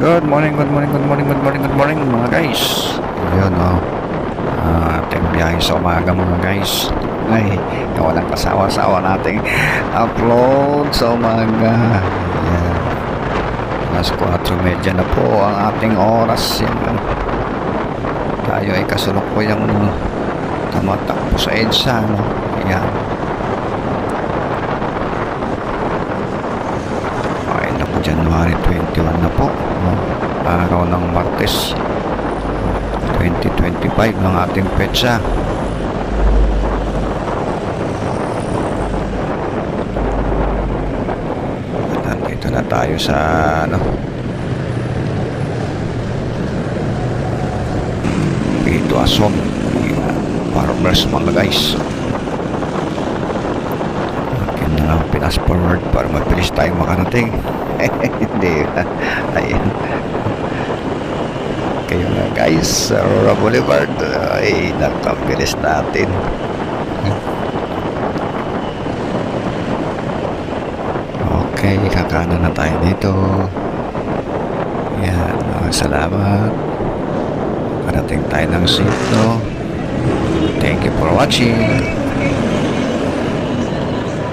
Good morning, good morning, good morning, good morning, good morning mga guys. Yun ating biyahe sa umaga mga guys. Ay, walang kasawa-sawa nating upload sa umaga. Yan. Alas 4:30 na po ang ating oras. Yan. Tayo ay kasulukuyang tumatakbo sa EDSA. Yan. January 21 na po, araw ng Martes 2025 ng ating petsa. At nandito na tayo sa Pito Ason Farmers mga guys. Akin na lang pinas forward para mabilis tayong makarating. Hindi. Ayan. Kayo nga guys, sa Aurora Boulevard ay nakabilis natin. Okay, kakanan na tayo dito. Yan, salamat. Parating tayo ng sito. Thank you for watching.